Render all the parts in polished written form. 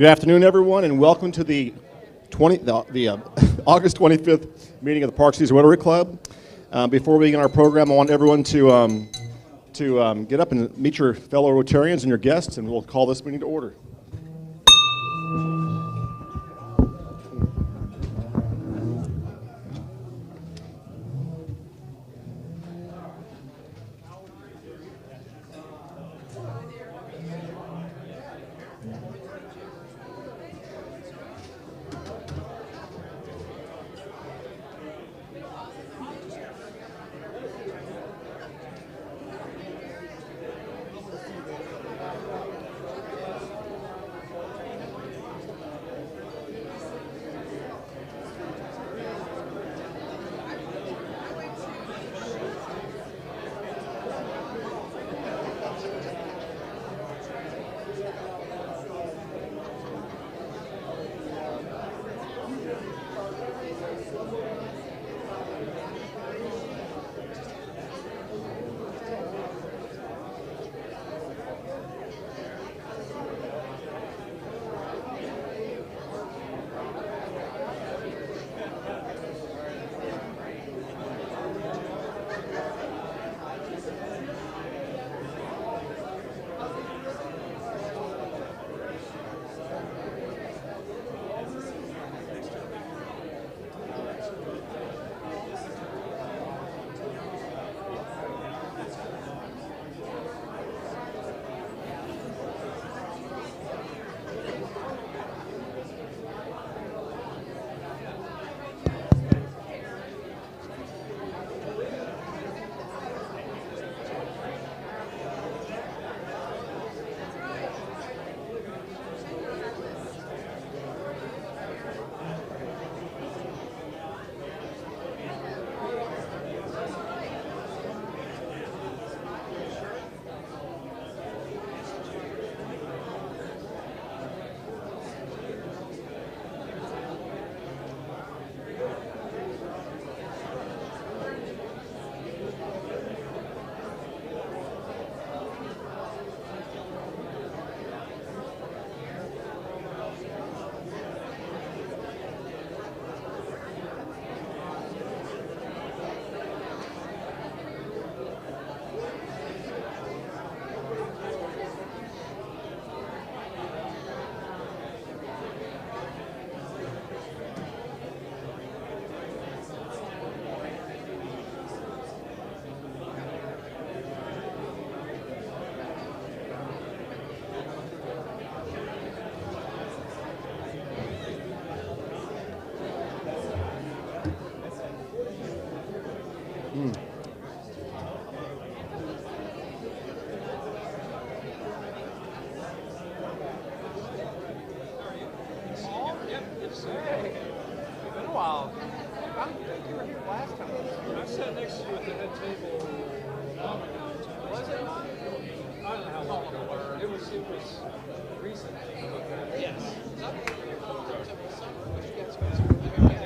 Good afternoon, everyone, and welcome to the August 25th meeting of the Park Cities Rotary Club. Before we begin our program, I want everyone to get up and meet your fellow Rotarians and your guests, and we'll call this meeting to order.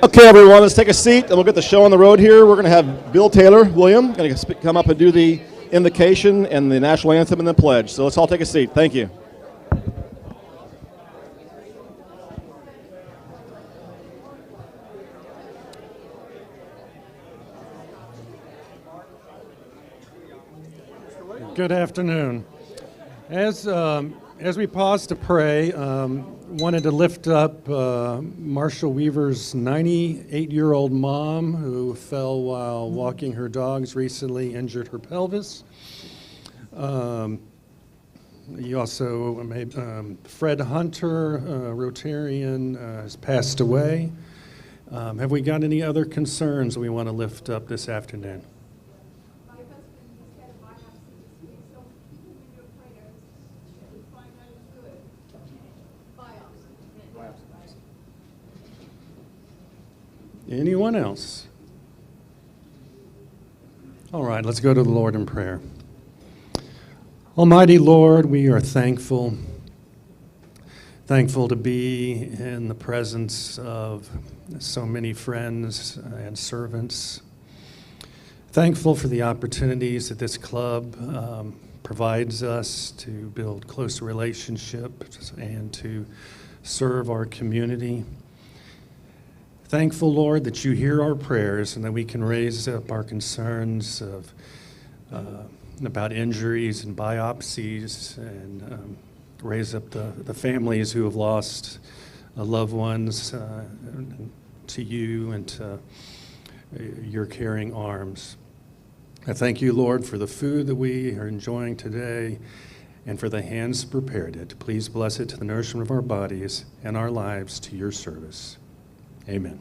Okay, everyone, let's take a seat and we'll get the show on the road here. We're going to have Bill Taylor, William, going to come up and do the invocation and the national anthem and the pledge. So let's all take a seat. Thank you. Good afternoon. As we pause to pray, wanted to lift up Marshall Weaver's 98-year-old mom who fell while walking her dogs, recently injured her pelvis. You also made Fred Hunter, Rotarian, has passed away. Have we got any other concerns we want to lift up this afternoon? Anyone else? All right, let's go to the Lord in prayer. Almighty Lord, we are thankful to be in the presence of so many friends and servants. Thankful for the opportunities that this club provides us to build close relationships and to serve our community. Thankful, Lord, that you hear our prayers and that we can raise up our concerns of about injuries and biopsies, and raise up the families who have lost loved ones to you and to your caring arms. I thank you, Lord, for the food that we are enjoying today and for the hands that prepared it. Please bless it to the nourishment of our bodies and our lives to your service. Amen.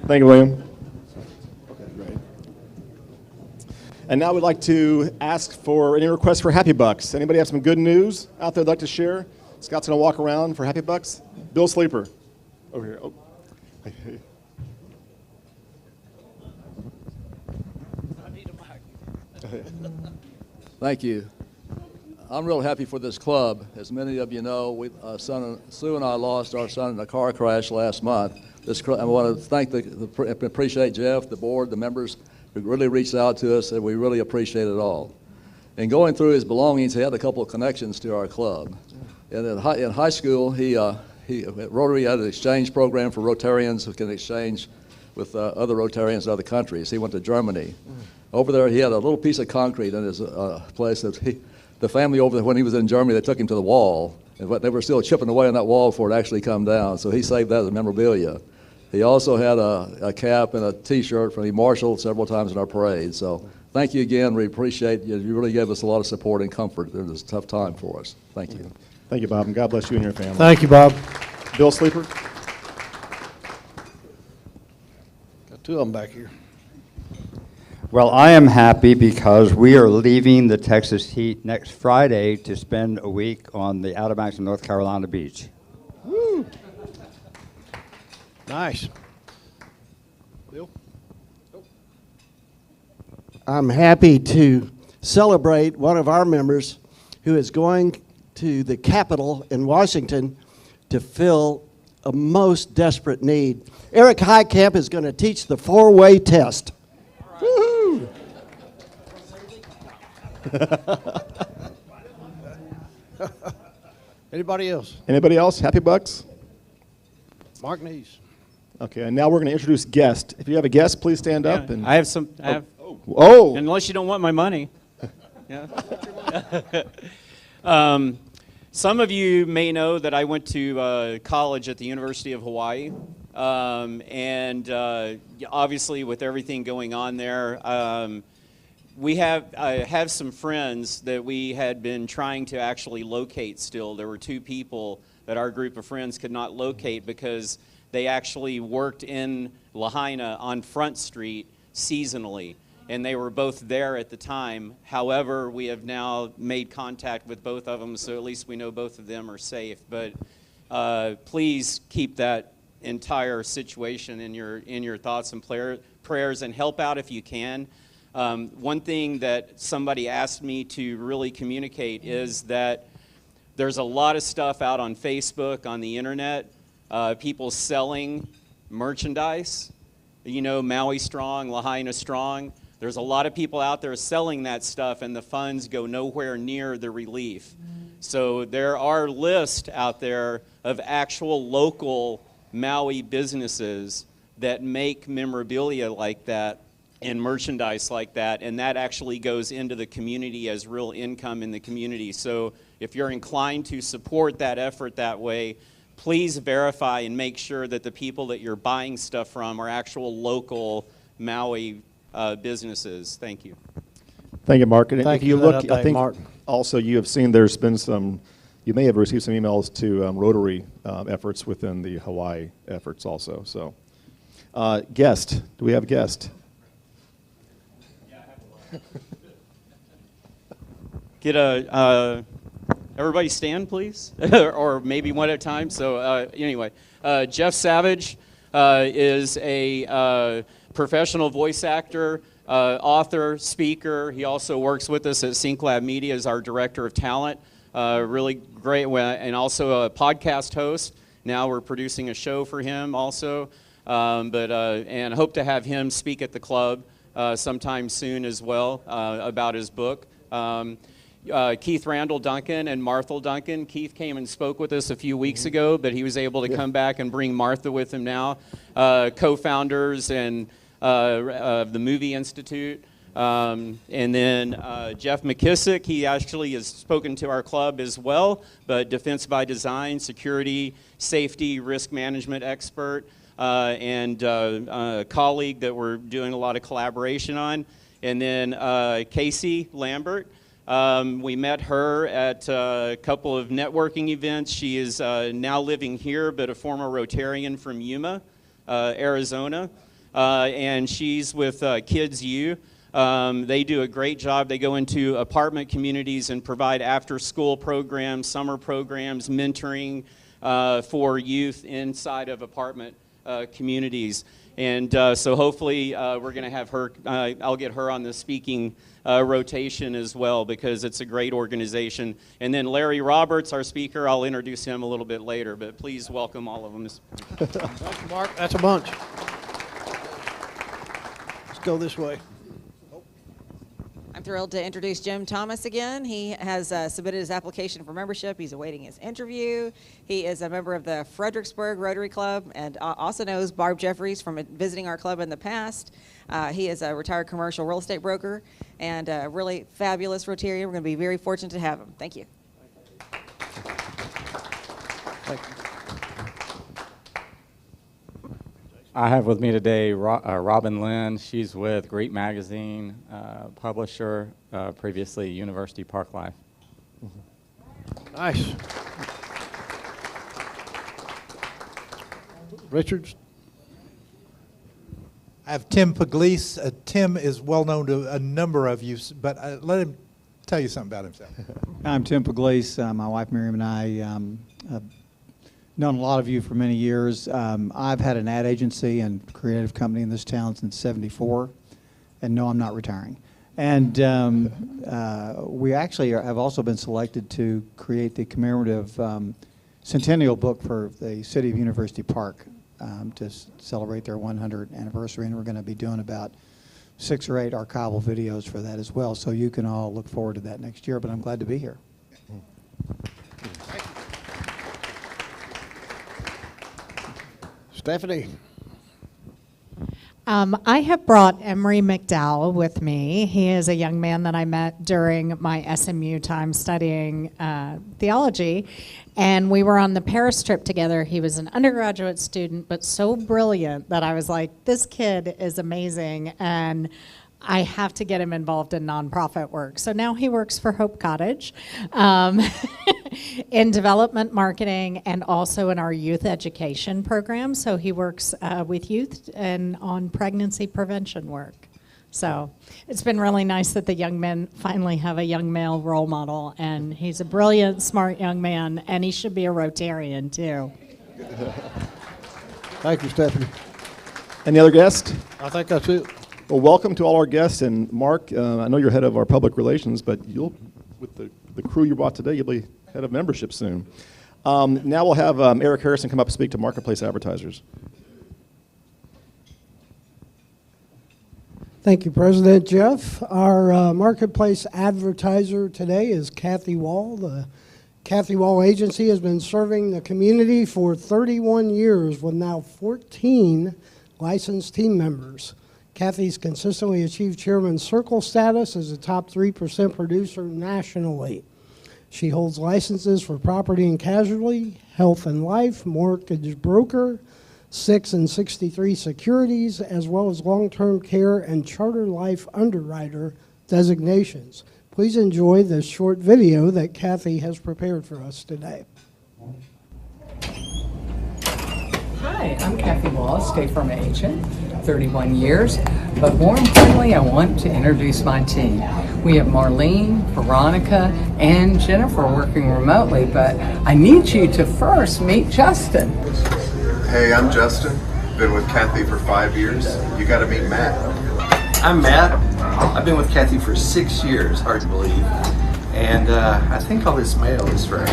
Thank you, William. Okay, great. And now we'd like to ask for any requests for Happy Bucks. Anybody have some good news out there they'd like to share? Scott's going to walk around for Happy Bucks. Bill Sleeper, over here. Oh. Thank you. I'm real happy for this club. As many of you know, Sue and I lost our son in a car crash last month. I want to thank appreciate Jeff, the board, the members who really reached out to us, and we really appreciate it all. In going through his belongings, he had a couple of connections to our club. And in high school, he at Rotary had an exchange program for Rotarians who can exchange with other Rotarians in other countries. He went to Germany. Over there, he had a little piece of concrete in his place that the family over there, when he was in Germany, they took him to the wall. But they were still chipping away on that wall before it actually come down. So he saved that as memorabilia. He also had a cap and a T-shirt from he marshaled several times in our parade. So thank you again. We appreciate you. You really gave us a lot of support and comfort during this tough time for us. Thank you. Thank you, Bob, and God bless you and your family. Thank you, Bob. Bill Sleeper. Got two of them back here. Well, I am happy because we are leaving the Texas Heat next Friday to spend a week on the Outer Banks of North Carolina beach. Woo! Nice. Bill? I'm happy to celebrate one of our members who is going to the Capitol in Washington to fill a most desperate need. Eric Highcamp is going to teach the four-way test. Woo-hoo! Anybody else? Anybody else? Happy Bucks? Mark Neese. Okay, and now we're going to introduce guests. If you have a guest, please stand up. Yeah, And I have some. I have, oh! unless you don't want my money. Yeah. Some of you may know that I went to college at the University of Hawaii, and obviously with everything going on there, I have some friends that we had been trying to actually locate still. There were two people that our group of friends could not locate because they actually worked in Lahaina on Front Street seasonally. and they were both there at the time. However, we have now made contact with both of them, so at least we know both of them are safe. But please keep that entire situation in your thoughts and prayers, and help out if you can. One thing that somebody asked me to really communicate is that there's a lot of stuff out on Facebook, on the internet, people selling merchandise, you know, Maui Strong, Lahaina Strong. There's a lot of people out there selling that stuff, and the funds go nowhere near the relief. So there are lists out there of actual local Maui businesses that make memorabilia like that and merchandise like that, and that actually goes into the community as real income in the community. So if you're inclined to support that effort that way, please verify and make sure that the people that you're buying stuff from are actual local Maui businesses. Thank you. Thank you, Mark. And Thank if you you for that look, I update, think Mark. also you have seen there's been some, you may have received some emails to Rotary efforts within the Hawaii efforts also. So, guest, do we have a guest? Get everybody stand, please, or maybe one at a time. So anyway, Jeff Savage is a professional voice actor, author, speaker. He also works with us at SyncLab Media as our director of talent. Really great, and also a podcast host. Now we're producing a show for him also, and hope to have him speak at the club sometime soon as well about his book. Keith Randall Duncan and Martha Duncan. Keith came and spoke with us a few weeks ago, but he was able to come back and bring Martha with him now. Co-founders and of the Movie Institute. And then Jeff McKissick, he actually has spoken to our club as well, but Defense by Design, security, safety, risk management expert, and a colleague that we're doing a lot of collaboration on. And then Casey Lambert. We met her at a couple of networking events. She is now living here, but a former Rotarian from Yuma, Arizona. And she's with Kids U. They do a great job. They go into apartment communities and provide after-school programs, summer programs, mentoring for youth inside of apartment communities. And so hopefully we're going to have her, I'll get her on the speaking rotation as well, because it's a great organization. And then Larry Roberts, our speaker, I'll introduce him a little bit later, but please welcome all of them. Thank you, Mark. That's a bunch. Let's go this way. I'm thrilled to introduce Jim Thomas again. He has submitted his application for membership. He's awaiting his interview. He is a member of the Fredericksburg Rotary Club and also knows Barb Jeffries from visiting our club in the past. He is a retired commercial real estate broker and a really fabulous Rotarian. We're going to be very fortunate to have him. Thank you. Thank you. I have with me today Robin Lynn. She's with Great Magazine, publisher, previously University Park Life. Nice. Richards? I have Tim Pugliese. Tim is well known to a number of you, but let him tell you something about himself. I'm Tim Pugliese. My wife Miriam and I have known a lot of you for many years. I've had an ad agency and creative company in this town since '74, and no, I'm not retiring. And we actually have also been selected to create the commemorative centennial book for the city of University Park to celebrate their 100th anniversary, and we're going to be doing about 6 or 8 archival videos for that as well. So you can all look forward to that next year, but I'm glad to be here. Stephanie? I have brought Emery McDowell with me. He is a young man that I met during my SMU time studying theology, and we were on the Paris trip together. He was an undergraduate student, but so brilliant that I was like, this kid is amazing, and I have to get him involved in nonprofit work. So now he works for Hope Cottage in development marketing and also in our youth education program. So he works with youth and on pregnancy prevention work. So it's been really nice that the young men finally have a young male role model, and he's a brilliant, smart young man, and he should be a Rotarian too. Thank you, Stephanie. Any other guests? I think that's it. Well, welcome to all our guests. And Mark, I know you're head of our public relations, but you'll, with the crew you brought today, you'll be head of membership soon. Now we'll have Eric Harrison come up and speak to marketplace advertisers. Thank you, President Jeff. Our marketplace advertiser today is Kathy Wall. The Kathy Wall Agency has been serving the community for 31 years with now 14 licensed team members. Kathy's consistently achieved Chairman's Circle status as a top 3% producer nationally. She holds licenses for property and casualty, health and life, mortgage broker, 6 and 63 securities, as well as long-term care and charter life underwriter designations. Please enjoy this short video that Kathy has prepared for us today. Hi, I'm Kathy Wall, State Farm agent, 31 years. But more importantly, I want to introduce my team. We have Marlene, Veronica, and Jennifer working remotely, but I need you to first meet Justin. Hey, I'm Justin. Been with Kathy for 5 years. You got to meet Matt. I'm Matt. I've been with Kathy for 6 years, hard to believe. And I think all this mail is for Amy.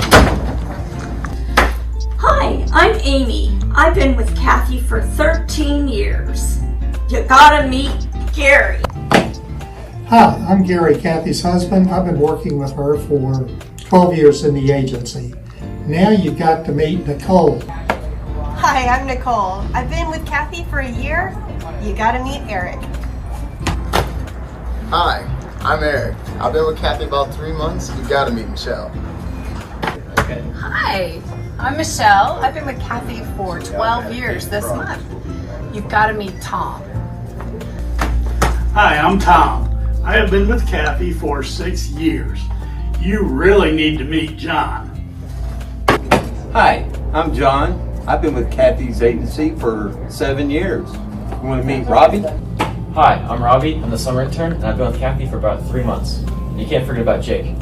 Hi, I'm Amy. I've been with Kathy for 13 years. You gotta meet Gary. Hi, I'm Gary, Kathy's husband. I've been working with her for 12 years in the agency. Now you've got to meet Nicole. Hi, I'm Nicole. I've been with Kathy for a year. You gotta meet Eric. Hi, I'm Eric. I've been with Kathy about 3 months. You gotta meet Michelle. Hi, I'm Michelle. I've been with Kathy for 12 years this month. You've got to meet Tom. Hi, I'm Tom. I have been with Kathy for 6 years. You really need to meet John. Hi, I'm John. I've been with Kathy's agency for 7 years. You want to meet Robbie? Hi, I'm Robbie. I'm the summer intern, and I've been with Kathy for about 3 months. You can't forget about Jake.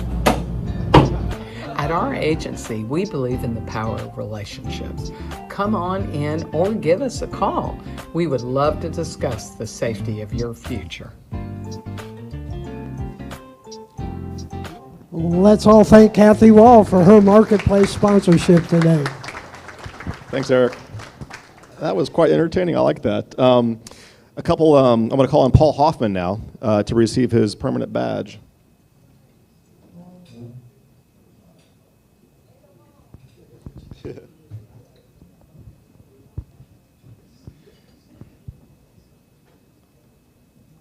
At our agency, we believe in the power of relationships. Come on in or give us a call. We would love to discuss the safety of your future. Let's all thank Kathy Wall for her marketplace sponsorship today. Thanks, Eric. That was quite entertaining. I like that. I'm going to call on Paul Hoffman now to receive his permanent badge.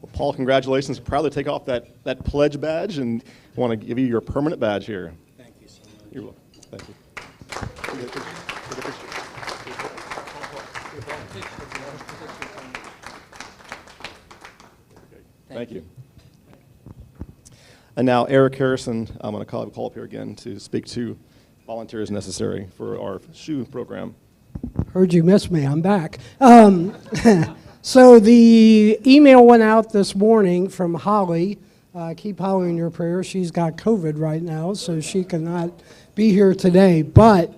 Well, Paul, congratulations. Proudly take off that pledge badge, and I want to give you your permanent badge here. Thank you so much. You're welcome. Thank you. Thank you. And now Eric Harrison, I'm going to call up here again to speak to volunteers necessary for our SHOE program. Heard you miss me. I'm back. So the email went out this morning from Holly. Keep Holly in your prayers. She's got COVID right now, so she cannot be here today. But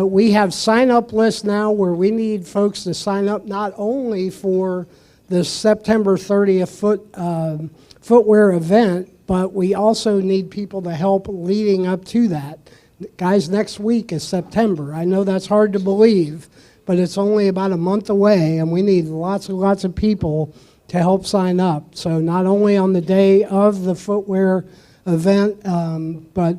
we have sign-up lists now where we need folks to sign up not only for the September 30th footwear event, but we also need people to help leading up to that. Guys, next week is September. I know that's hard to believe, but it's only about a month away, and we need lots and lots of people to help sign up. So not only on the day of the footwear event, but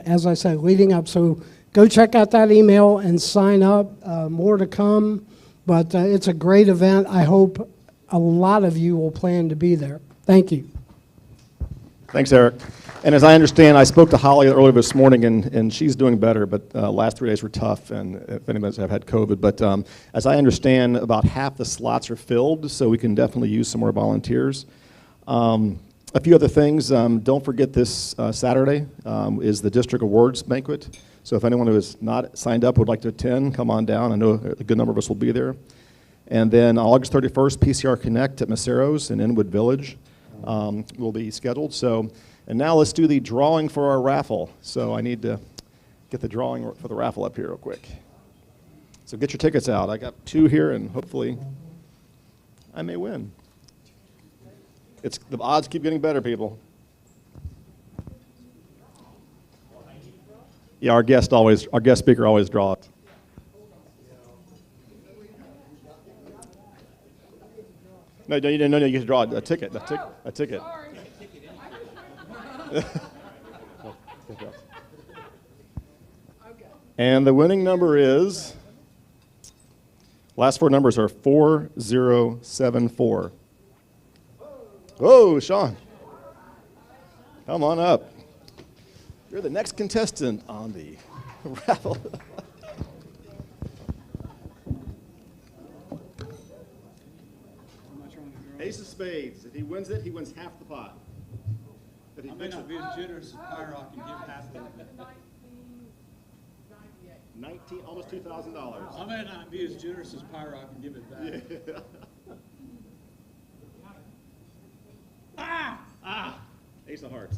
as I said, leading up. So go check out that email and sign up. More to come, but it's a great event. I hope a lot of you will plan to be there. Thank you. Thanks, Eric. And as I understand, I spoke to Holly earlier this morning, and she's doing better, but last 3 days were tough, and if anybody's have had COVID. But as I understand, about half the slots are filled, so we can definitely use some more volunteers. A few other things. Don't forget this Saturday is the District Awards Banquet. So if anyone who is not signed up would like to attend, come on down. I know a good number of us will be there. And then on August 31st, PCRConnect at MESERO'S in INWOOD Village will be scheduled. So, and now let's do the drawing for our raffle. So I need to get the drawing for the raffle up here real quick. So get your tickets out. I got 2 here, and hopefully I may win. The odds keep getting better, people. Yeah, our guest speaker always draws. No, you get to draw a ticket. A ticket. And the winning number is, last 4 numbers are 4074. Oh, Sean. Come on up. You're the next contestant on the raffle. Ace of spades. If he wins it, he wins half the pot. If he I may not be as generous as Pyrock and give half of it. Almost $2,000. I may not be as generous as Pyrock and give it back. Yeah. Ace of hearts.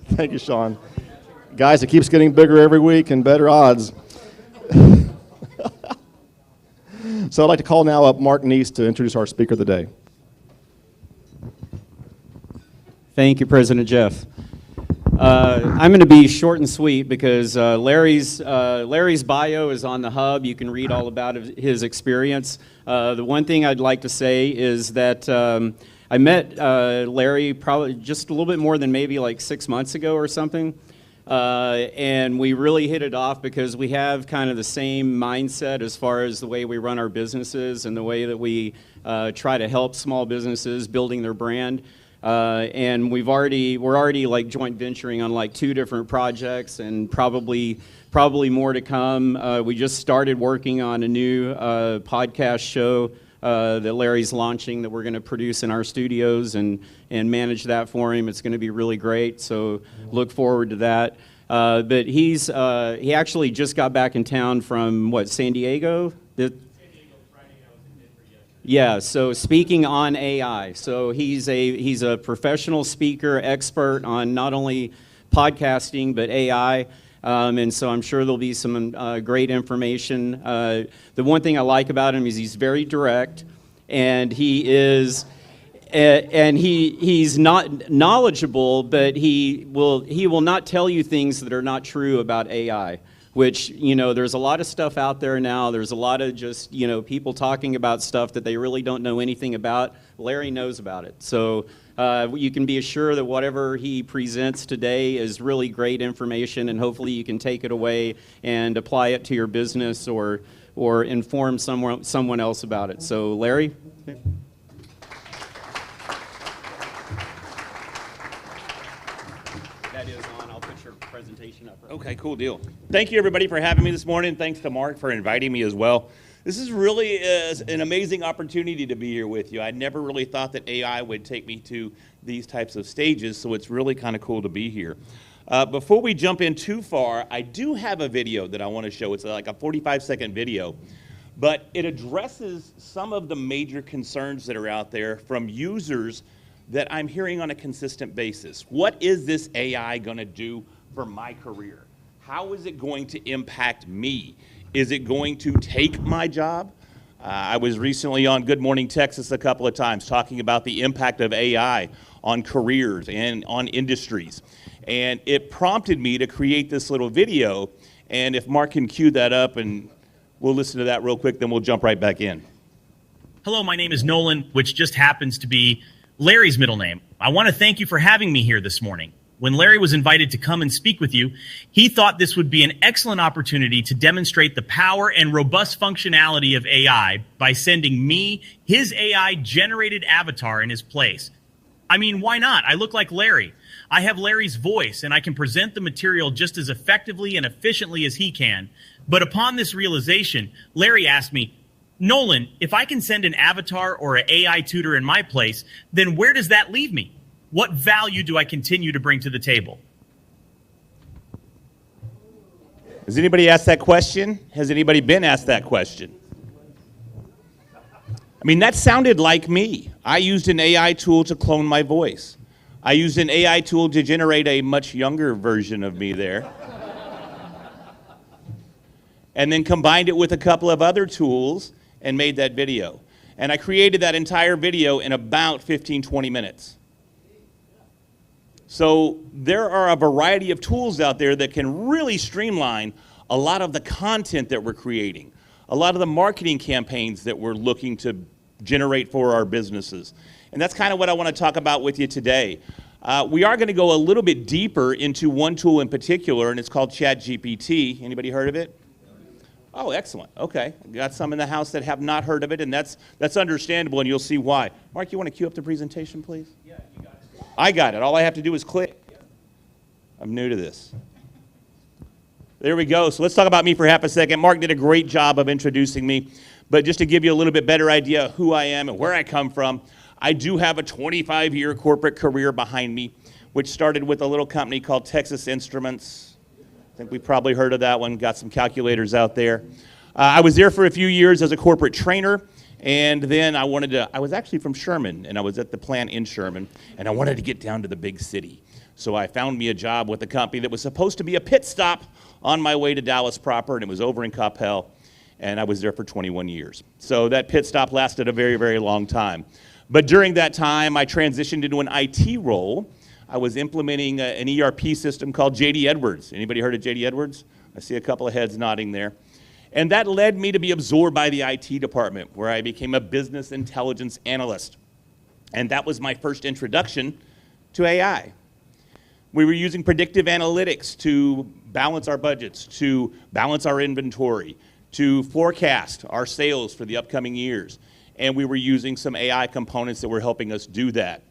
Thank you, Sean. Guys, it keeps getting bigger every week and better odds. So I'd like to call now up Mark NEACE to introduce our speaker of the day. Thank you, President Jeff. I'm going to be short and sweet because Larry's bio is on the hub. You can read all about his experience. The one thing I'd like to say is that I met Larry probably just a little bit more than maybe like 6 months ago or something. And we really hit it off because we have kind of the same mindset as far as the way we run our businesses and the way that we try to help small businesses building their brand. And we're already like joint venturing on like 2 different projects and probably more to come. We just started working on a new podcast show that Larry's launching that we're going to produce in our studios and manage that for him. It's going to be really great, so look forward to that. But he actually just got back in town from, San Diego? Yeah, so speaking on AI. So he's a professional speaker, expert on not only podcasting, but AI. And so I'm sure there'll be some great information. The one thing I like about him is he's very direct, and he's not knowledgeable, but he will not tell you things that are not true about AI. Which, there's a lot of stuff out there now. There's a lot of just, people talking about stuff that they really don't know anything about. Larry knows about it. So you can be assured that whatever he presents today is really great information, and hopefully you can take it away and apply it to your business or inform someone else about it. So, Larry? That is on. I'll put your presentation up. Okay, cool deal. Thank you, everybody, for having me this morning. Thanks to Mark for inviting me as well. This is really an amazing opportunity to be here with you. I never really thought that AI would take me to these types of stages, so it's really kind of cool to be here. Before we jump in too far, I do have a video that I want to show. It's like a 45-second video, but it addresses some of the major concerns that are out there from users that I'm hearing on a consistent basis. What is this AI going to do for my career? How is it going to impact me? Is it going to take my job? I was recently on Good Morning Texas a couple of times talking about the impact of AI on careers and on industries. And it prompted me to create this little video. And if Mark can cue that up and we'll listen to that real quick, then we'll jump right back in. Hello, my name is Nolan, which just happens to be Larry's middle name. I want to thank you for having me here this morning. When Larry was invited to come and speak with you, he thought this would be an excellent opportunity to demonstrate the power and robust functionality of AI by sending me his AI-generated avatar in his place. I mean, why not? I look like Larry. I have Larry's voice, and I can present the material just as effectively and efficiently as he can. But upon this realization, Larry asked me, Nolan, if I can send an avatar or an AI tutor in my place, then where does that leave me? What value do I continue to bring to the table? Has anybody asked that question? Has anybody been asked that question? I mean, that sounded like me. I used an AI tool to clone my voice. I used an AI tool to generate a much younger version of me there. And then combined it with a couple of other tools and made that video. And I created that entire video in about 15, 20 minutes. So there are a variety of tools out there that can really streamline a lot of the content that we're creating, a lot of the marketing campaigns that we're looking to generate for our businesses. And that's kind of what I want to talk about with you today. We are going to go a little bit deeper into one tool in particular, and it's called ChatGPT. Anybody heard of it? Oh, excellent. Okay. Got some in the house that have not heard of it, and that's understandable, and you'll see why. Mark, you want to cue up the presentation, please? Yeah, you got it. I got it. All I have to do is click. I'm new to this. There we go. So let's talk about me for half a second. Mark did a great job of introducing me, but just to give you a little bit better idea of who I am and where I come from, I do have a 25-year corporate career behind me, which started with a little company called Texas Instruments. I think we probably heard of that one, got some calculators out there. I was there for a few years as a corporate trainer, and then I was actually from Sherman, and I was at the plant in Sherman, and I wanted to get down to the big city. So I found me a job with a company that was supposed to be a pit stop on my way to Dallas proper, and it was over in Coppell, and I was there for 21 years. So that pit stop lasted a very, very long time. But during that time, I transitioned into an IT role. I was implementing an ERP system called JD Edwards. Anybody heard of JD Edwards? I see a couple of heads nodding there. And that led me to be absorbed by the IT department, where I became a business intelligence analyst. And that was my first introduction to AI. We were using predictive analytics to balance our budgets, to balance our inventory, to forecast our sales for the upcoming years. And we were using some AI components that were helping us do that.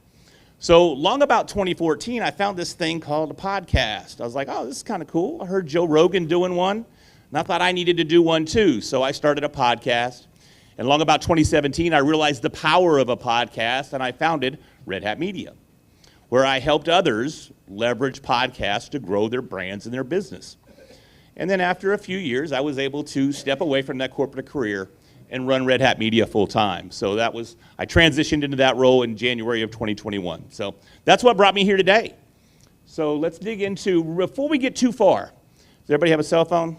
So long about 2014, I found this thing called a podcast. I was like, oh, this is kind of cool. I heard Joe Rogan doing one, and I thought I needed to do one too. So I started a podcast. And long about 2017, I realized the power of a podcast, and I founded Red Hat Media, where I helped others leverage podcasts to grow their brands and their business. And then after a few years, I was able to step away from that corporate career and run Red Hat Media full time. So I transitioned into that role in January of 2021. So that's what brought me here today. So let's dig into, before we get too far, does everybody have a cell phone?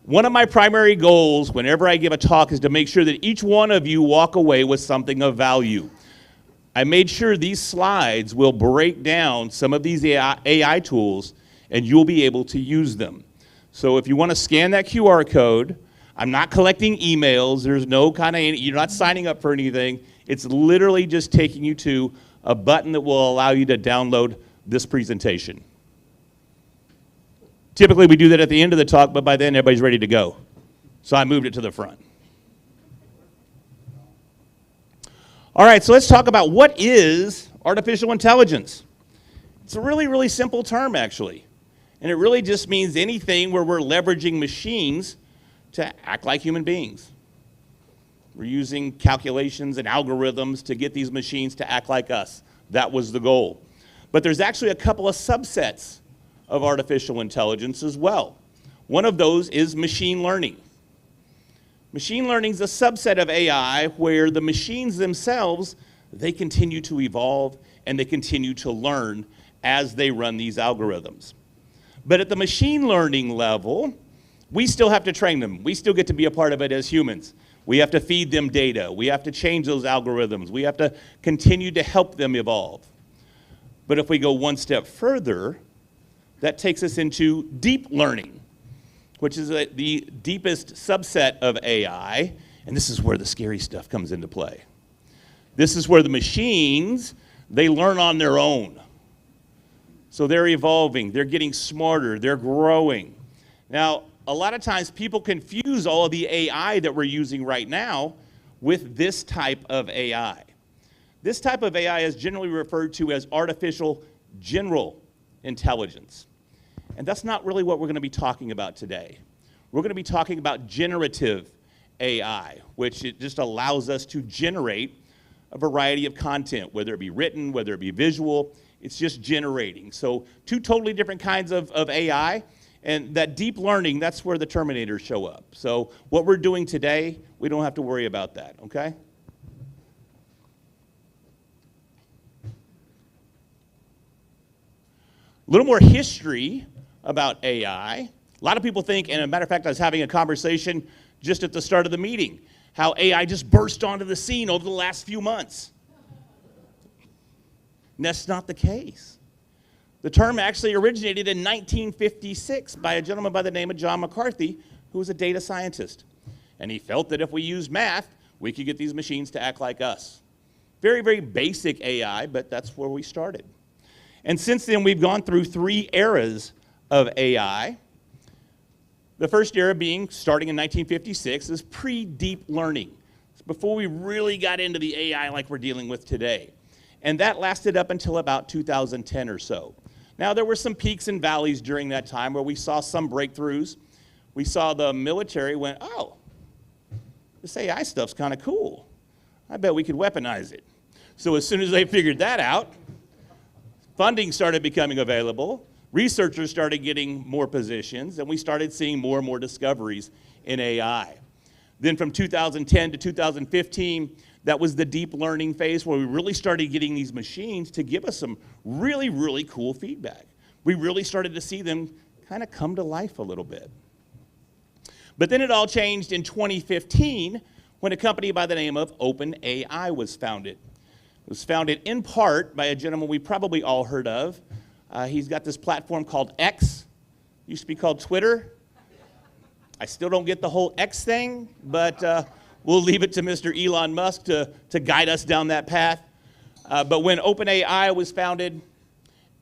One of my primary goals whenever I give a talk is to make sure that each one of you walk away with something of value. I made sure these slides will break down some of these AI tools, and you'll be able to use them. So if you want to scan that QR code, I'm not collecting emails. There's no you're not signing up for anything. It's literally just taking you to a button that will allow you to download this presentation. Typically, we do that at the end of the talk, but by then, everybody's ready to go. So I moved it to the front. All right, so let's talk about what is artificial intelligence. It's a really, really simple term, actually. And it really just means anything where we're leveraging machines to act like human beings. We're using calculations and algorithms to get these machines to act like us. That was the goal. But there's actually a couple of subsets of artificial intelligence as well. One of those is machine learning. Machine learning is a subset of AI where the machines themselves, they continue to evolve and they continue to learn as they run these algorithms. But at the machine learning level, we still have to train them. We still get to be a part of it as humans. We have to feed them data. We have to change those algorithms. We have to continue to help them evolve. But if we go one step further, that takes us into deep learning, which is the deepest subset of AI, and this is where the scary stuff comes into play. This is where the machines, they learn on their own. So they're evolving, they're getting smarter, they're growing. Now, a lot of times people confuse all of the AI that we're using right now with this type of AI. This type of AI is generally referred to as artificial general intelligence. And that's not really what we're going to be talking about today. We're going to be talking about generative AI, which it just allows us to generate a variety of content, whether it be written, whether it be visual. It's just generating. So two totally different kinds of AI. And that deep learning, that's where the Terminators show up. So what we're doing today, we don't have to worry about that, okay? A little more history about AI. A lot of people think, and as a matter of fact, I was having a conversation just at the start of the meeting, how AI just burst onto the scene over the last few months. And that's not the case. The term actually originated in 1956 by a gentleman by the name of John McCarthy, who was a data scientist. And he felt that if we used math, we could get these machines to act like us. Very, very basic AI, but that's where we started. And since then, we've gone through 3 eras of AI. The first era being, starting in 1956, is pre-deep learning. It's before we really got into the AI like we're dealing with today. And that lasted up until about 2010 or so. Now, there were some peaks and valleys during that time where we saw some breakthroughs. We saw the military went, oh, this AI stuff's kind of cool. I bet we could weaponize it. So as soon as they figured that out, funding started becoming available, researchers started getting more positions, and we started seeing more and more discoveries in AI. Then from 2010 to 2015, that was the deep learning phase where we really started getting these machines to give us some really, really cool feedback. We really started to see them kind of come to life a little bit. But then it all changed in 2015 when a company by the name of OpenAI was founded. It was founded in part by a gentleman we probably all heard of. He's got this platform called X. Used to be called Twitter. I still don't get the whole X thing, but we'll leave it to Mr. Elon Musk to guide us down that path. But when OpenAI was founded,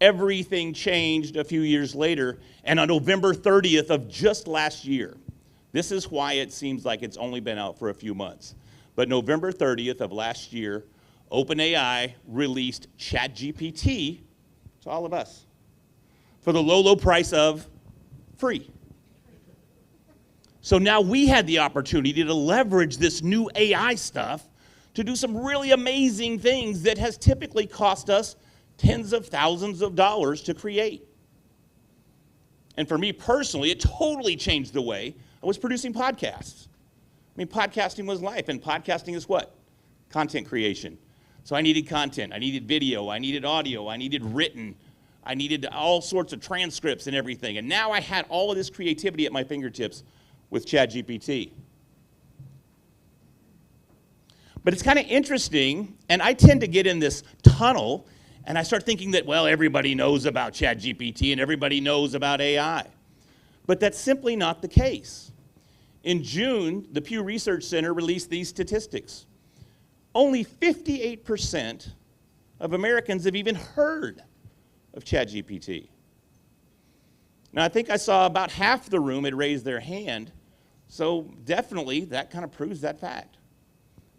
everything changed a few years later. And on November 30th of just last year, this is why it seems like it's only been out for a few months. But November 30th of last year, OpenAI released ChatGPT to all of us for the low, low price of free. So now we had the opportunity to leverage this new AI stuff to do some really amazing things that has typically cost us tens of thousands of dollars to create. And for me personally, it totally changed the way I was producing podcasts. I mean, podcasting was life, and podcasting is what? Content creation. So I needed content, I needed video, I needed audio, I needed written, I needed all sorts of transcripts and everything. And now I had all of this creativity at my fingertips with ChatGPT. But it's kind of interesting, and I tend to get in this tunnel, and I start thinking that, well, everybody knows about ChatGPT and everybody knows about AI. But that's simply not the case. In June, the Pew Research Center released these statistics. Only 58% of Americans have even heard of ChatGPT. Now, I think I saw about half the room had raised their hand, so definitely that kind of proves that fact.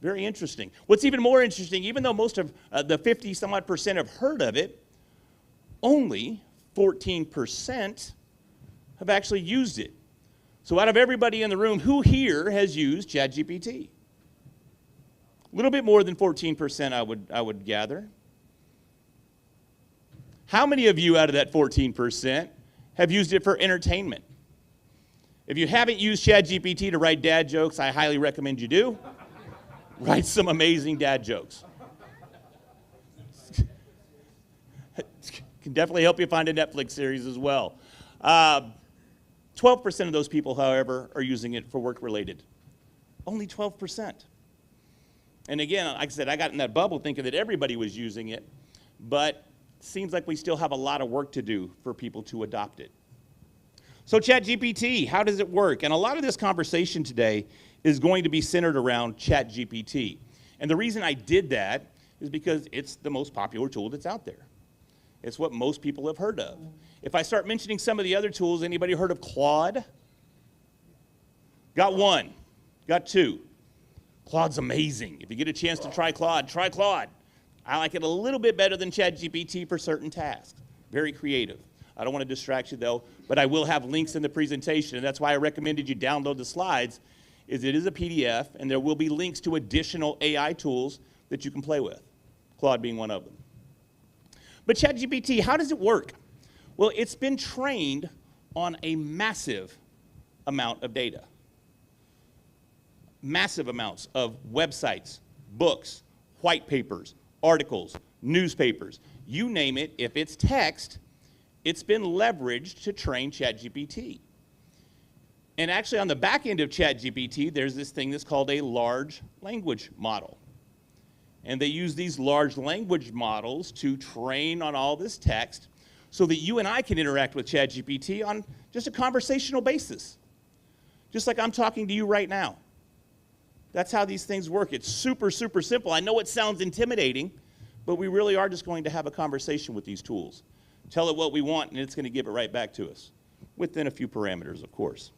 Very interesting. What's even more interesting, even though most of the 50-some-odd% have heard of it, only 14% have actually used it. So out of everybody in the room, who here has used ChatGPT? A little bit more than 14%, I would gather. How many of you out of that 14% have used it for entertainment? If you haven't used ChatGPT to write dad jokes, I highly recommend you do. Write some amazing dad jokes. Can definitely help you find a Netflix series as well. 12% of those people, however, are using it for work-related. Only 12%. And again, like I said, I got in that bubble thinking that everybody was using it, but it seems like we still have a lot of work to do for people to adopt it. So ChatGPT, how does it work? And a lot of this conversation today is going to be centered around ChatGPT. And the reason I did that is because it's the most popular tool that's out there. It's what most people have heard of. If I start mentioning some of the other tools, anybody heard of Claude? Got one, got two. Claude's amazing. If you get a chance to try Claude, try Claude. I like it a little bit better than ChatGPT for certain tasks. Very creative. I don't want to distract you though, but I will have links in the presentation, and that's why I recommended you download the slides, is it is a PDF, and there will be links to additional AI tools that you can play with, Claude being one of them. But ChatGPT, how does it work? Well, it's been trained on a massive amount of data. Massive amounts of websites, books, white papers, articles, newspapers, you name it. If it's text, it's been leveraged to train ChatGPT. And actually on the back end of ChatGPT, there's this thing that's called a large language model. And they use these large language models to train on all this text so that you and I can interact with ChatGPT on just a conversational basis. Just like I'm talking to you right now. That's how these things work. It's super, super simple. I know it sounds intimidating, but we really are just going to have a conversation with these tools. Tell it what we want, and it's going to give it right back to us, within a few parameters, of course.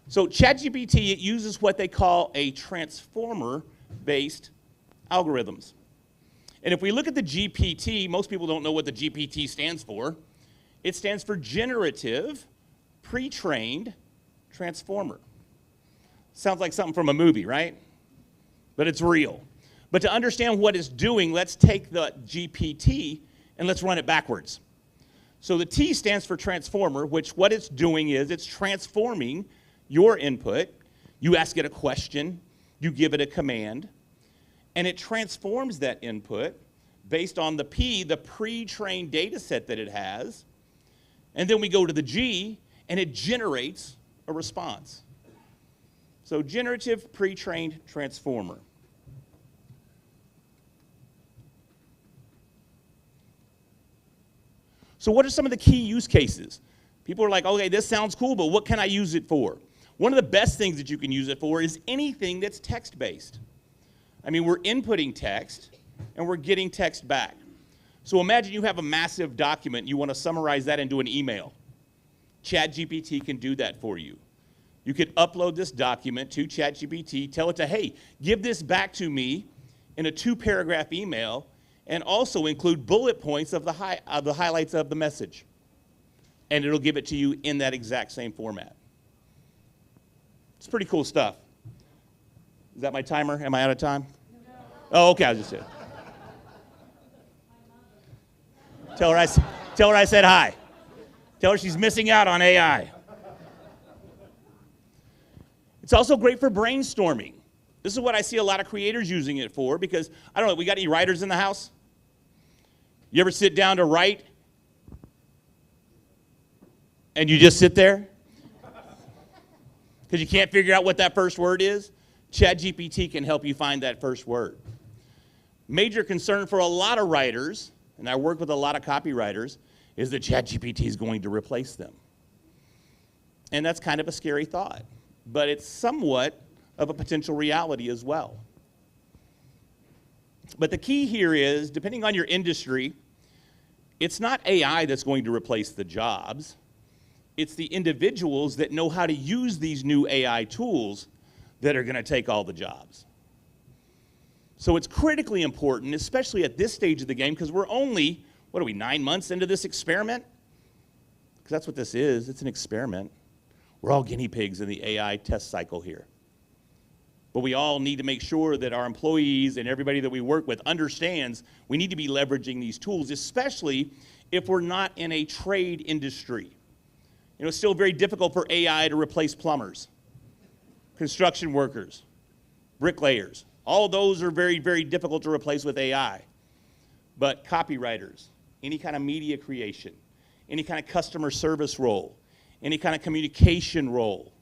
So ChatGPT, it uses what they call a transformer-based algorithms. And if we look at the GPT, most people don't know what the GPT stands for. It stands for Generative Pre-trained Transformer. Sounds like something from a movie, right? But it's real. But to understand what it's doing, let's take the GPT and let's run it backwards. So the T stands for transformer, which what it's doing is it's transforming your input. You ask it a question, you give it a command, and it transforms that input based on the P, the pre-trained data set that it has. And then we go to the G, and it generates a response. So generative pre-trained transformer. So what are some of the key use cases? People are like, okay, this sounds cool, but what can I use it for? One of the best things that you can use it for is anything that's text-based. I mean, we're inputting text, and we're getting text back. So imagine you have a massive document, you want to summarize that into an email. ChatGPT can do that for you. You could upload this document to ChatGPT, tell it to, hey, give this back to me in a 2-paragraph email, and also include bullet points of the highlights of the message. And it'll give it to you in that exact same format. It's pretty cool stuff. Is that my timer? Am I out of time? No. Oh, okay, I was just saying. Tell her I said hi. Tell her she's missing out on AI. It's also great for brainstorming. This is what I see a lot of creators using it for because, I don't know, we got any writers in the house? You ever sit down to write and you just sit there? Because you can't figure out what that first word is? ChatGPT can help you find that first word. Major concern for a lot of writers, and I work with a lot of copywriters, is that ChatGPT is going to replace them. And that's kind of a scary thought, but it's somewhat of a potential reality as well. But the key here is, depending on your industry, it's not AI that's going to replace the jobs. It's the individuals that know how to use these new AI tools that are going to take all the jobs. So it's critically important, especially at this stage of the game, because we're only, 9 months into this experiment? Because that's what this is. It's an experiment. We're all guinea pigs in the AI test cycle here. But we all need to make sure that our employees and everybody that we work with understands we need to be leveraging these tools, especially if we're not in a trade industry. You know, it's still very difficult for AI to replace plumbers, construction workers, bricklayers. All of those are very, very difficult to replace with AI. But copywriters, any kind of media creation, any kind of customer service role, any kind of communication role,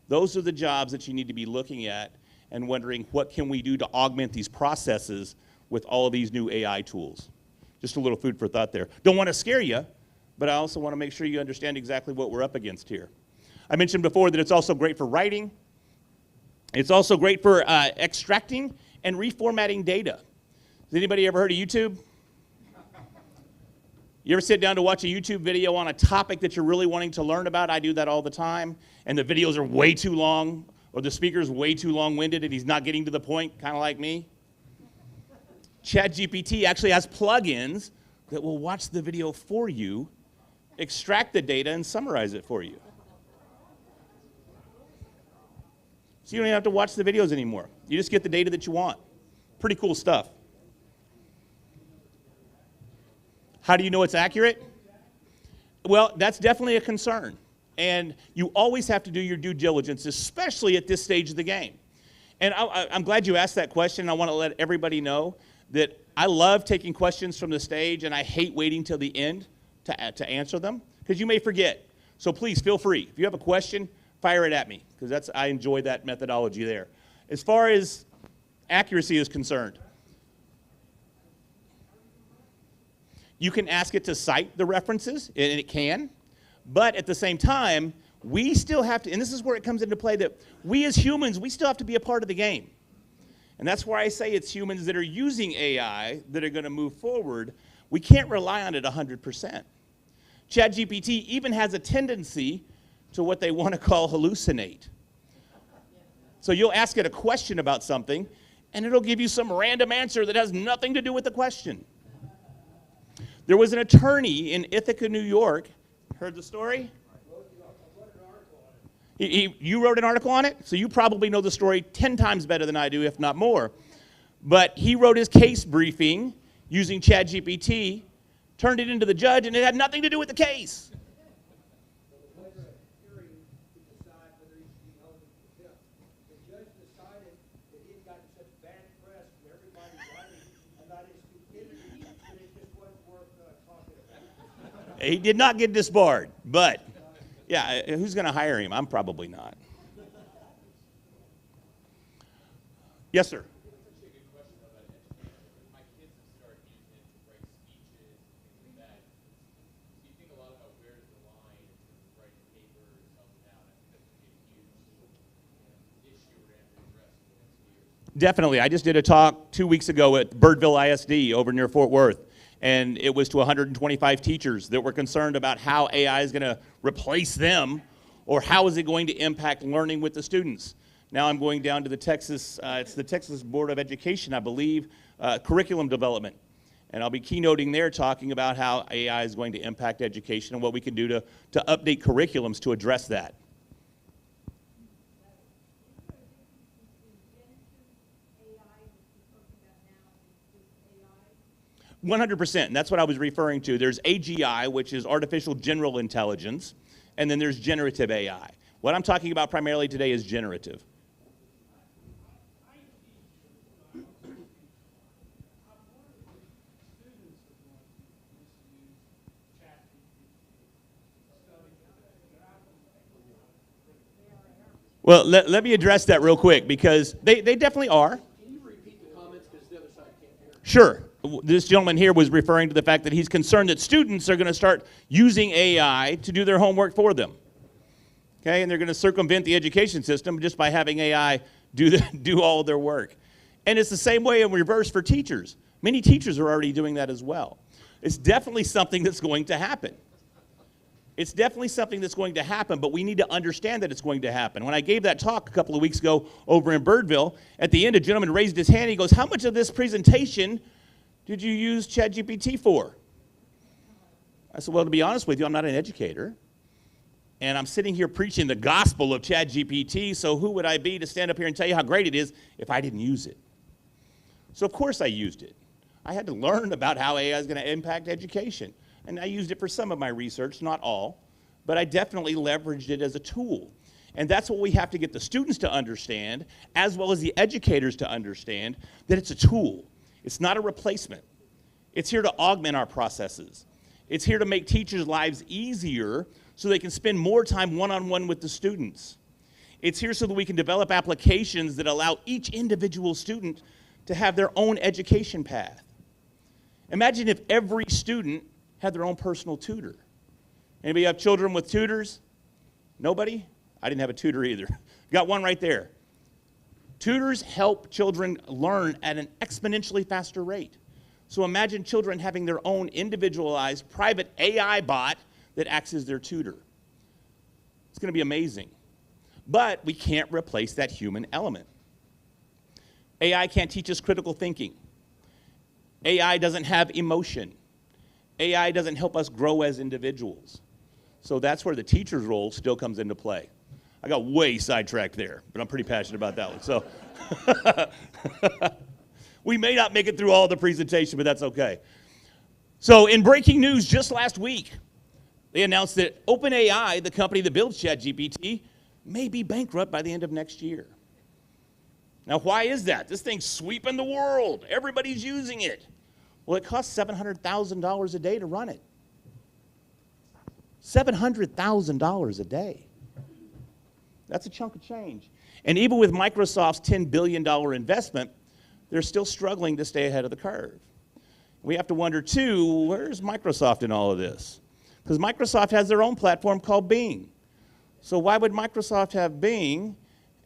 those are the jobs that you need to be looking at and wondering what can we do to augment these processes with all of these new AI tools. Just a little food for thought there. Don't want to scare you, but I also want to make sure you understand exactly what we're up against here. I mentioned before that it's also great for writing. It's also great for extracting and reformatting data. Has anybody ever heard of YouTube? You ever sit down to watch a YouTube video on a topic that you're really wanting to learn about? I do that all the time. And the videos are way too long, or the speaker's way too long-winded and he's not getting to the point, kind of like me. ChatGPT actually has plugins that will watch the video for you, extract the data, and summarize it for you. So you don't even have to watch the videos anymore. You just get the data that you want. Pretty cool stuff. How do you know it's accurate? Well, that's definitely a concern. And you always have to do your due diligence, especially at this stage of the game. And I'm glad you asked that question. I want to let everybody know that I love taking questions from the stage, and I hate waiting till the end to answer them, because you may forget. So please feel free. If you have a question, fire it at me, because I enjoy that methodology there. As far as accuracy is concerned, you can ask it to cite the references, and it can. But at the same time, we still have to, and this is where it comes into play, that we as humans, we still have to be a part of the game. And that's why I say it's humans that are using AI that are going to move forward. We can't rely on it 100%. ChatGPT even has a tendency to what they want to call hallucinate. So you'll ask it a question about something, and it'll give you some random answer that has nothing to do with the question. There was an attorney in Ithaca, New York. Heard the story? You wrote an article on it? So you probably know the story 10 times better than I do, if not more. But he wrote his case briefing using ChatGPT, turned it into the judge, and it had nothing to do with the case. He did not get disbarred, but yeah, who's going to hire him? I'm probably not. Yes, sir. Definitely. I just did a talk 2 weeks ago at Birdville ISD over near Fort Worth. And it was to 125 teachers that were concerned about how AI is going to replace them, or how is it going to impact learning with the students. Now I'm going down to the Texas, it's the Texas Board of Education, I believe, curriculum development. And I'll be keynoting there, talking about how AI is going to impact education and what we can do to update curriculums to address that. 100%, and that's what I was referring to. There's AGI, which is artificial general intelligence, and then there's generative AI. What I'm talking about primarily today is generative. Well, let me address that real quick, because they definitely are. Can you repeat the comments, because the other side can't hear? Sure. This gentleman here was referring to the fact that he's concerned that students are going to start using AI to do their homework for them. Okay, and they're going to circumvent the education system just by having AI do all of their work. And it's the same way in reverse for teachers. Many teachers are already doing that as well. It's definitely something that's going to happen. It's definitely something that's going to happen, but we need to understand that it's going to happen. When I gave that talk a couple of weeks ago over in Birdville, at the end a gentleman raised his hand. He goes, "How much of this presentation did you use ChatGPT for?" I said, "Well, to be honest with you, I'm not an educator. And I'm sitting here preaching the gospel of ChatGPT, so who would I be to stand up here and tell you how great it is if I didn't use it?" So of course I used it. I had to learn about how AI is going to impact education. And I used it for some of my research, not all, but I definitely leveraged it as a tool. And that's what we have to get the students to understand, as well as the educators to understand, that it's a tool. It's not a replacement. It's here to augment our processes. It's here to make teachers' lives easier so they can spend more time one-on-one with the students. It's here so that we can develop applications that allow each individual student to have their own education path. Imagine if every student had their own personal tutor. Anybody have children with tutors? Nobody? I didn't have a tutor either. Got one right there. Tutors help children learn at an exponentially faster rate. So imagine children having their own individualized private AI bot that acts as their tutor. It's going to be amazing. But we can't replace that human element. AI can't teach us critical thinking. AI doesn't have emotion. AI doesn't help us grow as individuals. So that's where the teacher's role still comes into play. I got way sidetracked there, but I'm pretty passionate about that one. So we may not make it through all the presentation, but that's okay. So in breaking news just last week, They announced that OpenAI, the company that builds ChatGPT, may be bankrupt by the end of next year. Now, why is that? This thing's sweeping the world. Everybody's using it. Well, it costs $700,000 a day to run it. $700,000 a day. That's a chunk of change. And even with Microsoft's $10 billion investment, they're still struggling to stay ahead of the curve. We have to wonder, too, where's Microsoft in all of this? Because Microsoft has their own platform called Bing. So why would Microsoft have Bing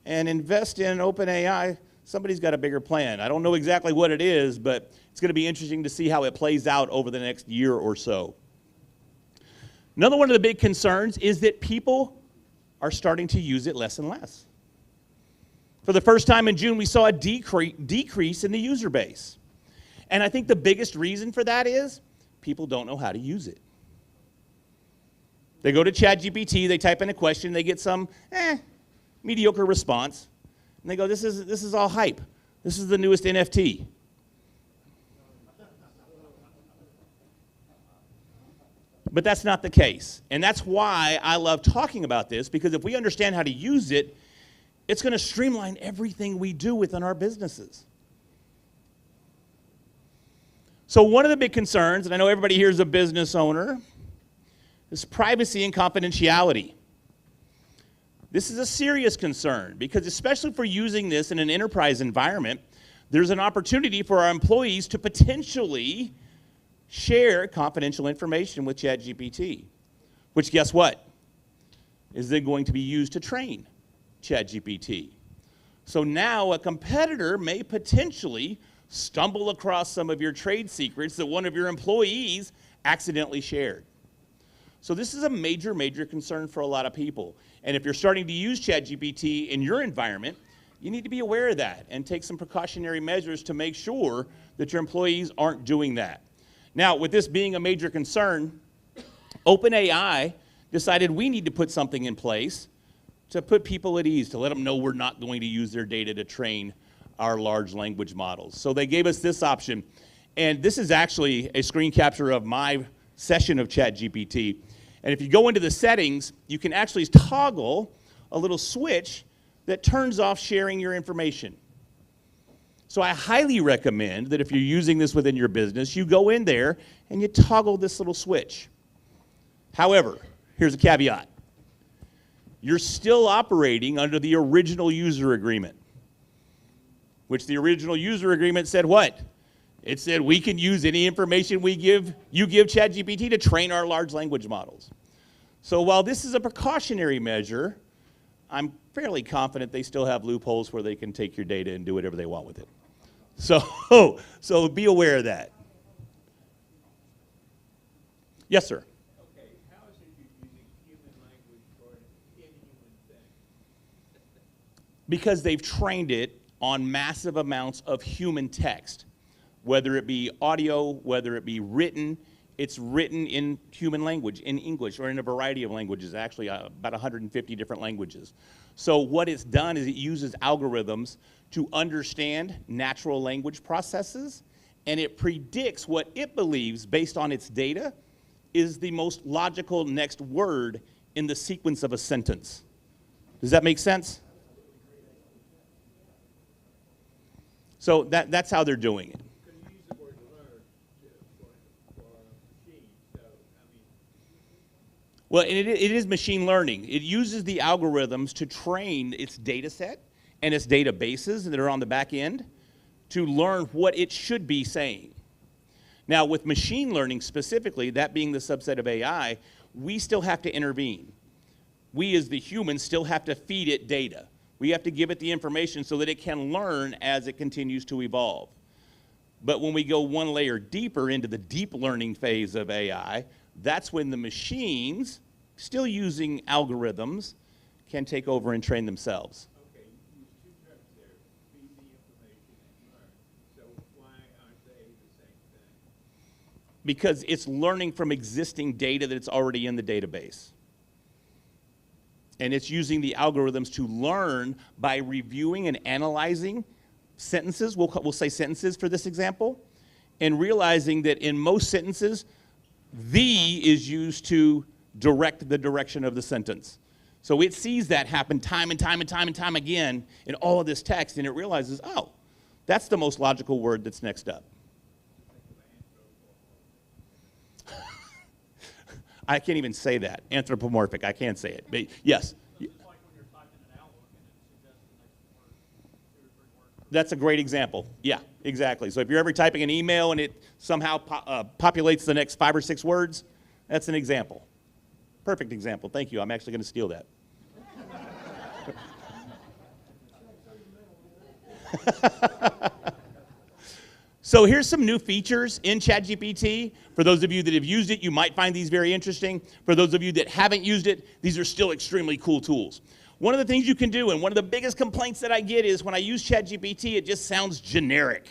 and invest in OpenAI? Somebody's got a bigger plan. I don't know exactly what it is, but it's going to be interesting to see how it plays out over the next year or so. Another one of the big concerns is that people are starting to use it less and less. For the first time in June, we saw a decrease in the user base. And I think the biggest reason for that is people don't know how to use it. They go to ChatGPT, they type in a question, they get some mediocre response, and they go, this is all hype. This is the newest NFT. But that's not the case. And that's why I love talking about this, because if we understand how to use it, it's going to streamline everything we do within our businesses. So one of the big concerns, and I know everybody here is a business owner, is privacy and confidentiality. This is a serious concern because especially for using this in an enterprise environment, there's an opportunity for our employees to potentially share confidential information with ChatGPT, which guess what? Is then going to be used to train ChatGPT. So now a competitor may potentially stumble across some of your trade secrets that one of your employees accidentally shared. So this is a major, major concern for a lot of people. And if you're starting to use ChatGPT in your environment, you need to be aware of that and take some precautionary measures to make sure that your employees aren't doing that. Now, with this being a major concern, OpenAI decided we need to put something in place to put people at ease, to let them know we're not going to use their data to train our large language models. So they gave us this option. And this is actually a screen capture of my session of ChatGPT. And if you go into the settings, you can actually toggle a little switch that turns off sharing your information. So I highly recommend that if you're using this within your business, you go in there and you toggle this little switch. However, here's a caveat. You're still operating under the original user agreement, which the original user agreement said what? It said we can use any information you give ChatGPT to train our large language models. So while this is a precautionary measure, I'm fairly confident they still have loopholes where they can take your data and do whatever they want with it. So be aware of that. Yes, sir. Okay, how is it you're using human language for an inhuman thing? Because they've trained it on massive amounts of human text, whether it be audio, whether it be written. It's written in human language, in English, or in a variety of languages, actually about 150 different languages. So what it's done is it uses algorithms to understand natural language processes, and it predicts what it believes, based on its data, is the most logical next word in the sequence of a sentence. Does that make sense? So that's how they're doing it. Well, it is machine learning. It uses the algorithms to train its data set and its databases that are on the back end to learn what it should be saying. Now, with machine learning specifically, that being the subset of AI, we still have to intervene. We as the humans still have to feed it data. We have to give it the information so that it can learn as it continues to evolve. But when we go one layer deeper into the deep learning phase of AI, that's when the machines, still using algorithms, can take over and train themselves. Okay, you use two terms there, feed the information and learn. So why aren't they the same thing? Because it's learning from existing data that's already in the database. And it's using the algorithms to learn by reviewing and analyzing sentences, we'll say sentences for this example, and realizing that in most sentences, "the" is used to direct the direction of the sentence. So it sees that happen time and time and time and time again in all of this text, and it realizes, oh, that's the most logical word that's next up. I can't even say that. Anthropomorphic, I can't say it. But yes. That's a great example. Yeah, exactly. So if you're ever typing an email and it somehow populates the next 5 or 6 words, that's an example. Perfect example. Thank you. I'm actually going to steal that. So here's some new features in ChatGPT. For those of you that have used it, you might find these very interesting. For those of you that haven't used it, these are still extremely cool tools. One of the things you can do, and one of the biggest complaints that I get is when I use ChatGPT, it just sounds generic.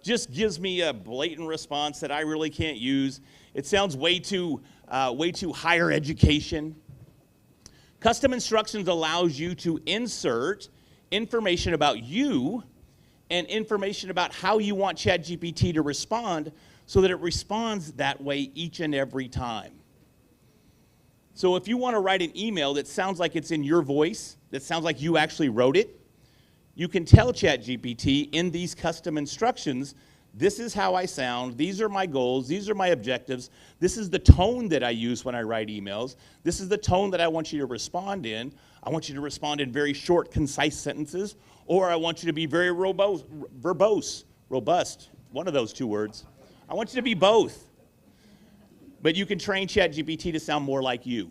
Just gives me a blatant response that I really can't use. It sounds way too higher education. Custom instructions allows you to insert information about you and information about how you want ChatGPT to respond so that it responds that way each and every time. So if you want to write an email that sounds like it's in your voice, that sounds like you actually wrote it, you can tell ChatGPT in these custom instructions, this is how I sound, these are my goals, these are my objectives, this is the tone that I use when I write emails, this is the tone that I want you to respond in. I want you to respond in very short, concise sentences, or I want you to be very robust, one of those 2 words. I want you to be both. But you can train ChatGPT to sound more like you.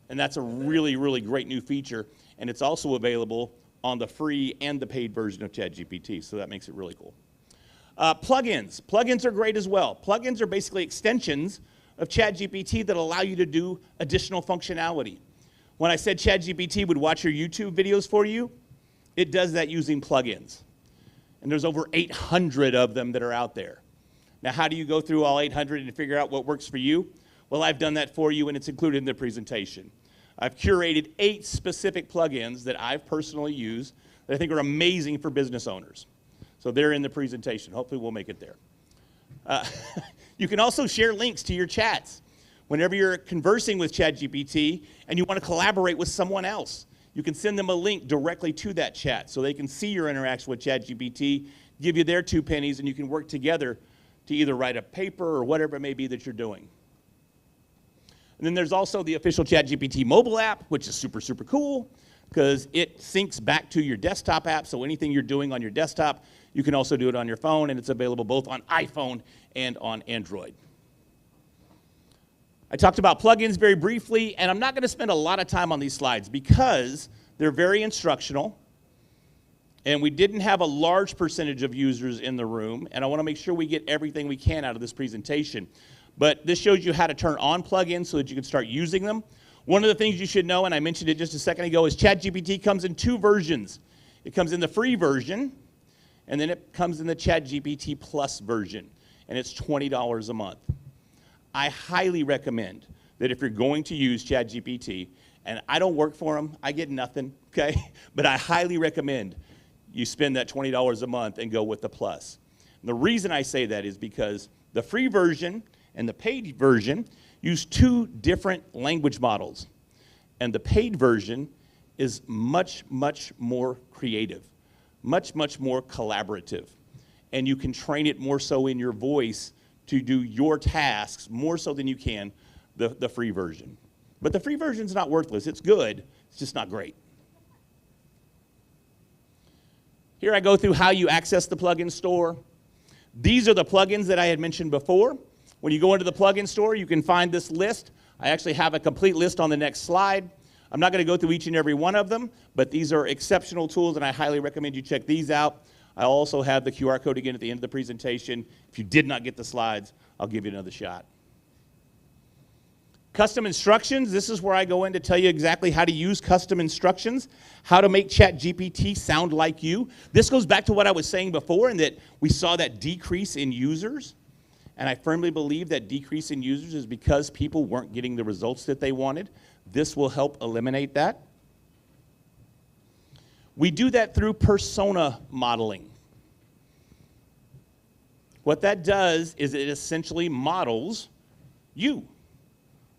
And that's a really, really great new feature. And it's also available on the free and the paid version of ChatGPT, so that makes it really cool. Plugins. Plugins are great as well. Plugins are basically extensions of ChatGPT that allow you to do additional functionality. When I said ChatGPT would watch your YouTube videos for you, it does that using plugins. And there's over 800 of them that are out there. Now, how do you go through all 800 and figure out what works for you? Well, I've done that for you, and it's included in the presentation. I've curated 8 specific plugins that I've personally used that I think are amazing for business owners. So they're in the presentation. Hopefully we'll make it there. You can also share links to your chats. Whenever you're conversing with ChatGPT and you want to collaborate with someone else, you can send them a link directly to that chat so they can see your interaction with ChatGPT, give you their 2 pennies, and you can work together to either write a paper or whatever it may be that you're doing. And then there's also the official ChatGPT mobile app, which is super, super cool because it syncs back to your desktop app, so anything you're doing on your desktop, you can also do it on your phone, and it's available both on iPhone and on Android. I talked about plugins very briefly, and I'm not going to spend a lot of time on these slides because they're very instructional, and we didn't have a large percentage of users in the room, and I want to make sure we get everything we can out of this presentation. But this shows you how to turn on plugins so that you can start using them. One of the things you should know, and I mentioned it just a second ago, is ChatGPT comes in 2 versions. It comes in the free version, and then it comes in the ChatGPT Plus version, and it's $20 a month. I highly recommend that if you're going to use ChatGPT, and I don't work for them, I get nothing, okay? But I highly recommend you spend that $20 a month and go with the Plus. And the reason I say that is because the free version and the paid version use 2 different language models. And the paid version is much, much more creative, much, much more collaborative. And you can train it more so in your voice to do your tasks more so than you can the free version. But the free version's not worthless. It's good. It's just not great. Here I go through how you access the plugin store. These are the plugins that I had mentioned before. When you go into the plugin store, you can find this list. I actually have a complete list on the next slide. I'm not going to go through each and every one of them, but these are exceptional tools, and I highly recommend you check these out. I also have the QR code again at the end of the presentation. If you did not get the slides, I'll give you another shot. Custom instructions, this is where I go in to tell you exactly how to use custom instructions, how to make ChatGPT sound like you. This goes back to what I was saying before, in that we saw that decrease in users. And I firmly believe that decrease in users is because people weren't getting the results that they wanted. This will help eliminate that. We do that through persona modeling. What that does is it essentially models you.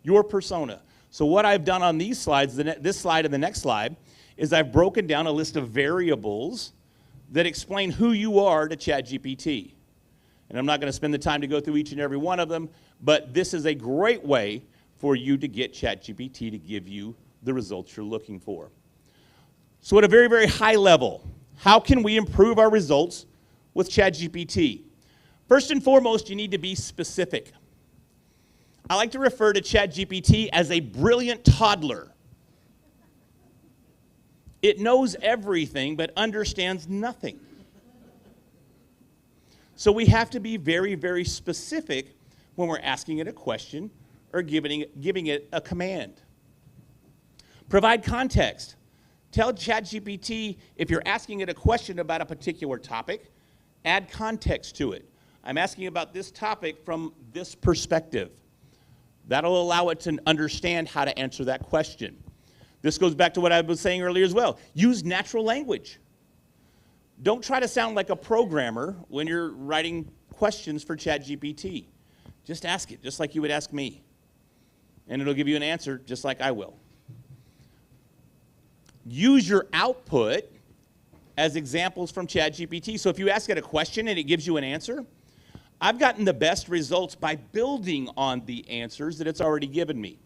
your persona. So what I've done on these slides, this slide and the next slide, is I've broken down a list of variables that explain who you are to ChatGPT. And I'm not going to spend the time to go through each and every one of them, but this is a great way for you to get ChatGPT to give you the results you're looking for. So at a very, very high level, how can we improve our results with ChatGPT? First and foremost, you need to be specific. I like to refer to ChatGPT as a brilliant toddler. It knows everything but understands nothing. So we have to be very, very specific when we're asking it a question or giving it a command. Provide context. Tell ChatGPT if you're asking it a question about a particular topic, add context to it. I'm asking about this topic from this perspective. That'll allow it to understand how to answer that question. This goes back to what I was saying earlier as well. Use natural language. Don't try to sound like a programmer when you're writing questions for ChatGPT. Just ask it, just like you would ask me. And it'll give you an answer just like I will. Use your output as examples from ChatGPT. So if you ask it a question and it gives you an answer, I've gotten the best results by building on the answers that it's already given me.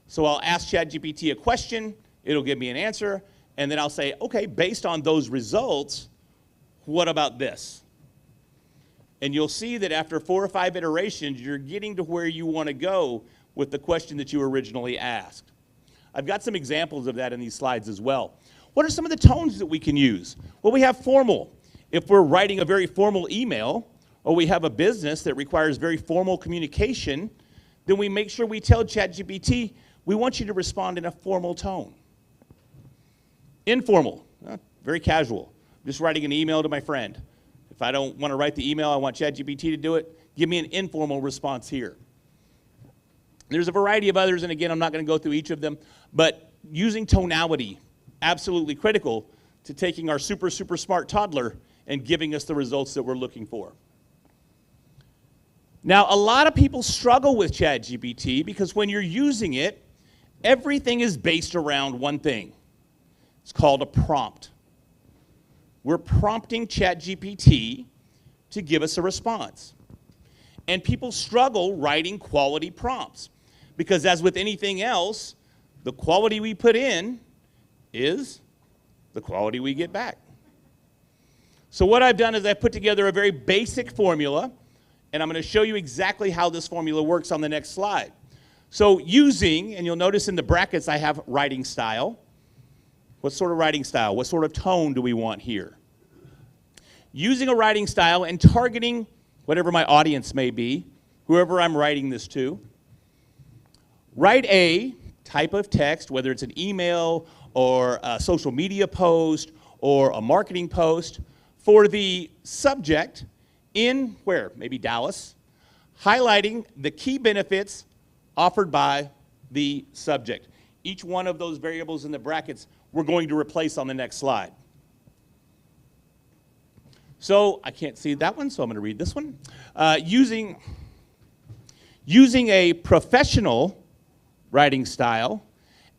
So I'll ask ChatGPT a question, it'll give me an answer, and then I'll say, okay, based on those results, what about this? And you'll see that after 4 or 5 iterations, you're getting to where you want to go with the question that you originally asked. I've got some examples of that in these slides as well. What are some of the tones that we can use? Well, we have formal. If we're writing a very formal email, or we have a business that requires very formal communication, then we make sure we tell ChatGPT, we want you to respond in a formal tone. Informal, very casual. I'm just writing an email to my friend. If I don't want to write the email, I want ChatGPT to do it, give me an informal response here. There's a variety of others, and again, I'm not going to go through each of them, but using tonality, absolutely critical to taking our super, super smart toddler and giving us the results that we're looking for. Now, a lot of people struggle with ChatGPT because when you're using it, everything is based around one thing. It's called a prompt. We're prompting ChatGPT to give us a response. And people struggle writing quality prompts because as with anything else, the quality we put in is the quality we get back. So what I've done is I've put together a very basic formula, and I'm going to show you exactly how this formula works on the next slide. So using, and you'll notice in the brackets I have writing style. What sort of writing style? What sort of tone do we want here? Using a writing style and targeting whatever my audience may be, whoever I'm writing this to. Write a type of text, whether it's an email or a social media post or a marketing post, for the subject in where? Maybe Dallas, highlighting the key benefits offered by the subject. Each one of those variables in the brackets we're going to replace on the next slide. So I can't see that one, so I'm going to read this one. Using a professional writing style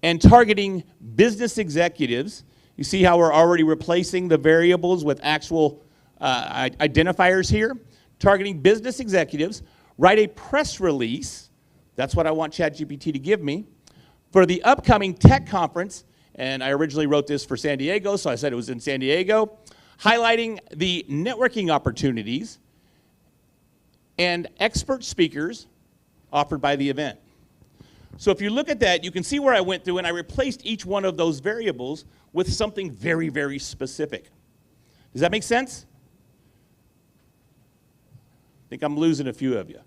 and targeting business executives, you see how we're already replacing the variables with actual identifiers here. Targeting business executives, write a press release, that's what I want ChatGPT to give me, for the upcoming tech conference, and I originally wrote this for San Diego, so I said it was in San Diego, highlighting the networking opportunities and expert speakers offered by the event. So if you look at that, you can see where I went through and I replaced each one of those variables with something very, very specific. Does that make sense? I think I'm losing a few of you.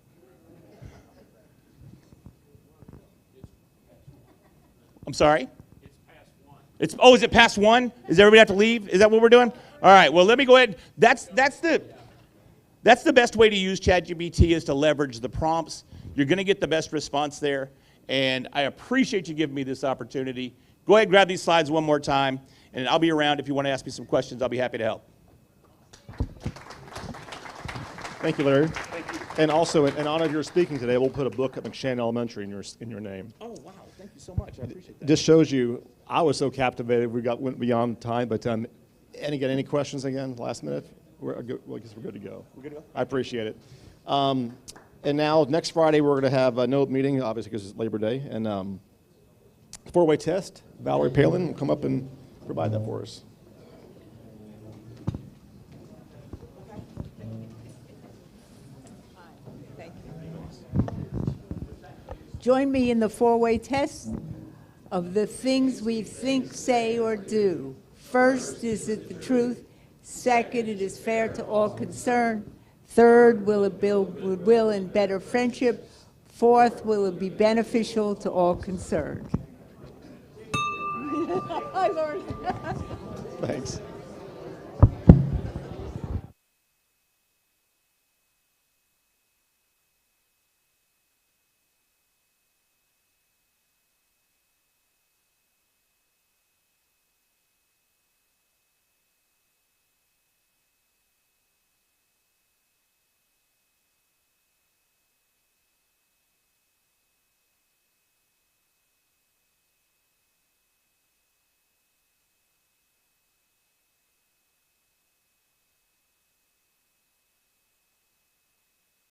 I'm sorry? It's, oh, is it past 1? Does everybody have to leave? Is that what we're doing? All right, well, let me go ahead. That's the best way to use ChatGPT is to leverage the prompts. You're going to get the best response there, and I appreciate you giving me this opportunity. Go ahead and grab these slides one more time, and I'll be around if you want to ask me some questions. I'll be happy to help. Thank you, Larry. Thank you. And also, in honor of your speaking today, we'll put a book at McShann Elementary in your name. Oh, wow. Thank you so much. I appreciate that. Just shows you, I was so captivated. Went beyond time, but any questions again, last minute? Well, I guess we're good to go. We're good to go? I appreciate it. And now, next Friday, we're going to have no meeting, obviously, because it's Labor Day. And four-way test. Valerie Palin will come up and provide that for us. Join me in the four-way test of the things we think, say, or do. First, is it the truth? Second, it is fair to all concerned. Third, will it build goodwill and better friendship? Fourth, will it be beneficial to all concerned? I learned. Thanks.